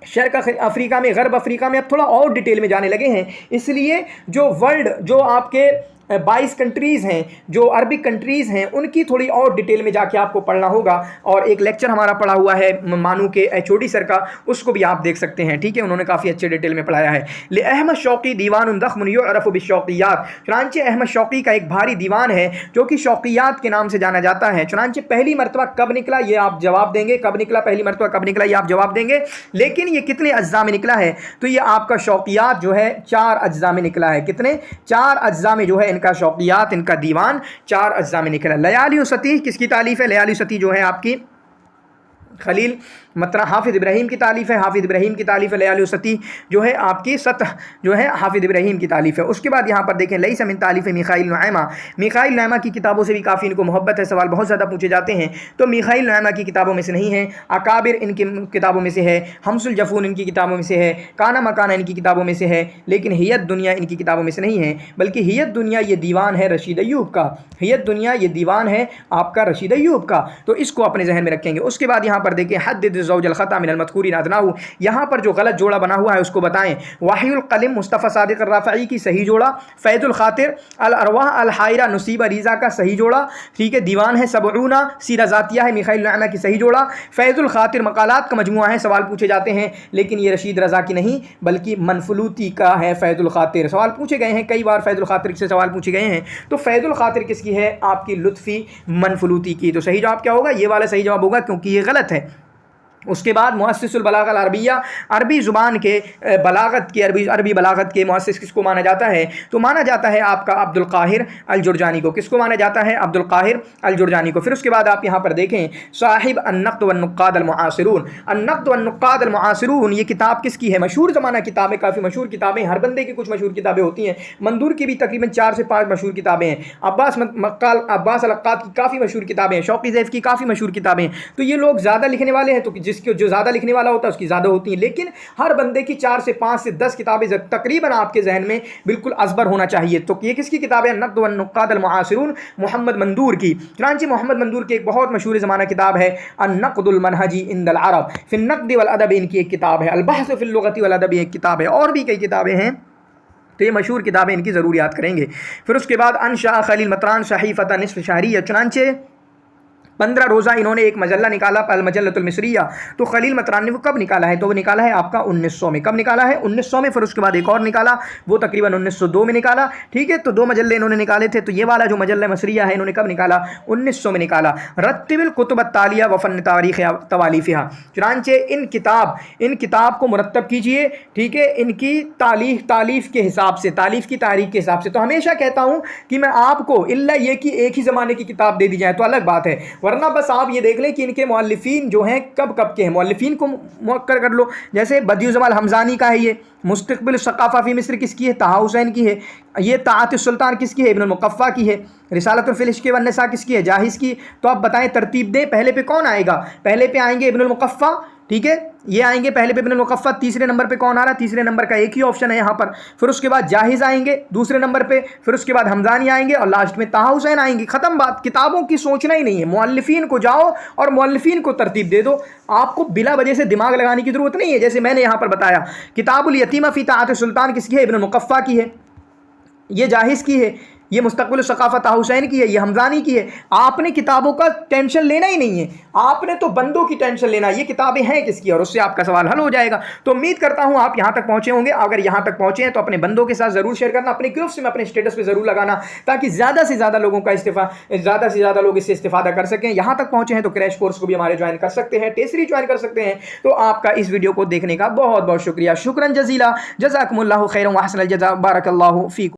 S1: شرق افریقہ میں، غرب افریقہ میں، اب تھوڑا اور ڈیٹیل میں جانے لگے ہیں۔ اس لیے جو ورلڈ جو آپ کے 22 کنٹریز ہیں، جو عربک کنٹریز ہیں، ان کی تھوڑی اور ڈیٹیل میں جا کے آپ کو پڑھنا ہوگا، اور ایک لیکچر ہمارا پڑھا ہوا ہے مانو کے HOD سر کا، اس کو بھی آپ دیکھ سکتے ہیں، ٹھیک ہے، انہوں نے کافی اچھے ڈیٹیل میں پڑھایا ہے۔ لأحمد شوقی دیوان ضخم یعرف بالشوقیات، چنانچہ احمد شوقی کا ایک بھاری دیوان ہے جو کہ شوقیات کے نام سے جانا جاتا ہے۔ چنانچہ پہلی مرتبہ کب نکلا یہ آپ جواب دیں گے، کب نکلا پہلی مرتبہ، کب نکلا یہ آپ جواب دیں گے، لیکن یہ کتنے اجزاء میں نکلا ہے؟ تو یہ آپ کا شوقیات جو ہے 4 اجزاء میں نکلا ہے۔ کتنے؟ 4 اجزاء میں جو ہے ان کا شوقیات، ان کا دیوان 4 اجزاء میں نکلا۔ لیالی و سطیح کس کی تالیف ہے؟ لیالی و سطیح جو ہے آپ کی خلیل مطرح حافظ ابراہیم کی تالیف ہے، حافظ ابراہیم کی تالیف ہے۔ لیالی و سطیح جو ہے آپ کی سطح جو ہے حافظ ابراہیم کی تالیف ہے۔ اس کے بعد یہاں پر دیکھیں لیس من تالیف میخائیل نعیمہ، میخائیل نعیمہ کی کتابوں سے بھی کافی ان کو محبت ہے، سوال بہت زیادہ پوچھے جاتے ہیں، تو میخائیل نعیمہ کی کتابوں میں سے نہیں ہے، اکابر ان کی کتابوں میں سے ہے، حمص الجفون ان کی کتابوں میں سے ہے، کانا مکانا ان کی کتابوں میں سے ہے، لیکن حیت دنیا ان کی کتابوں میں سے نہیں ہے، بلکہ حیت دنیا یہ دیوان ہے رشید ایوب کا، حیت دنیا یہ دیوان ہے آپ کا رشید ایوب کا، تو اس کو اپنے ذہن میں رکھیں گے۔ اس کے بعد یہاں پر دیکھیں حدد الزوج الخطا من المذکور ادناہ، یہاں پر جو غلط جوڑا بنا ہوا ہے اس کو بتائیں۔ وحی القلم مصطفیٰ صادق الرافعی کی صحیح جوڑا، فیض الخاطر الارواح الحائرہ نصیبہ ریزا کا صحیح جوڑا، ٹھیک ہے، دیوان ہے سبعونہ سیرہ ذاتیہ ہے میخائیل نعیمہ کی صحیح جوڑا، فیض الخاطر مقالات کا مجموعہ ہے، سوال پوچھے جاتے ہیں، لیکن یہ رشید رضا کی نہیں بلکہ منفلوطی کا ہے فیض الخاطر، سوال پوچھے گئے ہیں کئی بار، فیض الخاطر سے سوال پوچھے گئے ہیں، تو فیض الخاطر کس کی ہے؟ آپ کی لطفی منفلوطی کی، تو صحیح جواب کیا ہوگا؟ یہ والا صحیح جواب ہوگا کیونکہ یہ غلط ہے۔ اس کے بعد مؤسس البلاغہ العربیہ، عربی زبان کے بلاغت کے عربی بلاغت کے مؤسس کس کو مانا جاتا ہے؟ تو مانا جاتا ہے آپ کا عبد القاہر الجرجانی کو، کس کو مانا جاتا ہے؟ عبد القاہر الجرجانی کو۔ پھر اس کے بعد آپ یہاں پر دیکھیں صاحب النقد والنقاد المعاصرون، النقد والنقاد المعاصرون یہ کتاب کس کی ہے؟ مشہور زمانہ کتاب ہے، کافی مشہور کتابیں، ہر بندے کی کچھ مشہور کتابیں ہوتی ہیں، مندور کی بھی تقریباً 4 سے 5 مشہور کتابیں ہیں، عباس العقاد کی کافی مشہور کتابیں ہیں، شوقی ضیف کی کافی مشہور کتابیں ہیں، تو یہ لوگ زیادہ لکھنے والے ہیں، تو جس کو جو زیادہ لکھنے والا ہوتا ہے اس کی زیادہ ہوتی ہیں، لیکن ہر بندے کی 4 سے 5 سے 10 کتابیں تقریباً آپ کے ذہن میں بالکل ازبر ہونا چاہیے۔ تو یہ کس کی کتاب ہے؟ النقد والنقاد المعاصرون، محمد مندور کی۔ چنانچہ محمد مندور کی ایک بہت مشہور زمانہ کتاب ہے النقد المنہجی عند العرب فی النقد والادب، ان کی ایک کتاب ہے، البحث فی اللغۃ والادب ایک کتاب ہے، اور بھی کئی کتابیں ہیں، تو یہ مشہور کتابیں ان کی ضرور یاد کریں گے۔ پھر اس کے بعد انشاء خلیل مطران صحیفۃ نصف شہریہ، چنانچہ 15 روزہ انہوں نے ایک مجلہ نکالا، المجلۃ المصریہ، تو خلیل مطران نے وہ کب نکالا ہے؟ تو وہ نکالا ہے آپ کا 1900 میں، کب نکالا ہے؟ 1900 میں۔ پھر اس کے بعد ایک اور نکالا، وہ تقریباً 1902 میں نکالا، ٹھیک ہے، تو 2 مجلے انہوں نے نکالے تھے، تو یہ والا جو مجلہ مصریہ ہے انہوں نے کب نکالا؟ 1900 میں نکالا۔ رتب الکتب التالیہ وفن تاریخ توالیفہا، چنانچہ ان کتاب کو مرتب کیجئے، ٹھیک ہے، ان کی تالیف کے حساب سے، تالیف کی تاریخ کے حساب سے۔ تو ہمیشہ کہتا ہوں کہ میں آپ کو الا یہ کہ ایک ہی زمانے کی کتاب دے دی جائے تو الگ بات ہے، ورنہ بس آپ یہ دیکھ لیں کہ ان کے مؤلفین جو ہیں کب کے ہیں، مؤلفین کو مؤکر کر لو، جیسے بدیع الجمال حمزانی کا ہے، یہ مستقبل الثقافہ فی مصر کس کی ہے؟ طہ حسین کی ہے، یہ طاعت السلطان کس کی ہے؟ ابن المقفع کی ہے، رسالۃ فی العشق والنساء کس کی ہے؟ جاہز کی۔ تو آپ بتائیں ترتیب دیں، پہلے پہ کون آئے گا؟ پہلے پہ آئیں گے ابن المقفع، ٹھیک ہے، یہ آئیں گے پہلے پہ ابن المقفع، تیسرے نمبر پہ کون آ رہا ہے؟ تیسرے نمبر کا ایک ہی آپشن ہے یہاں پر، پھر اس کے بعد جاہز آئیں گے دوسرے نمبر پہ، پھر اس کے بعد حمزانی آئیں گے، اور لاسٹ میں طہ حسین آئیں گے، ختم بات، کتابوں کی سوچنا ہی نہیں ہے، مؤلفین کو جاؤ اور مؤلفین کو ترتیب دے دو، آپ کو بلا وجہ سے دماغ لگانے کی ضرورت نہیں ہے۔ جیسے میں نے یہاں پر بتایا کتاب الیتیمہ فی طاعت السلطان کس کی ہے؟ ابن المقفع کی ہے، یہ جاہز کی ہے، یہ مستقبل ثقافت حسین کی ہے، یہ حمزانی کی ہے. آپ نے کتابوں کا ٹینشن لینا ہی نہیں ہے، آپ نے تو بندوں کی ٹینشن لینا ہے. یہ کتابیں ہیں کس کی، اور اس سے آپ کا سوال حل ہو جائے گا. تو امید کرتا ہوں آپ یہاں تک پہنچے ہوں گے. اگر یہاں تک پہنچے ہیں تو اپنے بندوں کے ساتھ ضرور شیئر کرنا، اپنے گروپس میں اپنے اسٹیٹس پہ ضرور لگانا، تاکہ زیادہ سے زیادہ لوگوں کا زیادہ سے زیادہ لوگ اس سے استفادہ کر سکیں. یہاں تک پہنچے ہیں تو کریش کورس کو بھی ہمارے جوائن کر سکتے ہیں، ٹیسری جوائن کر سکتے ہیں. تو آپ کا اس ویڈیو کو دیکھنے کا بہت بہت شکریہ. شکرا جزیلا، جزاکم اللہ خیر و احسن الجزاء، بارک اللہ فیکم.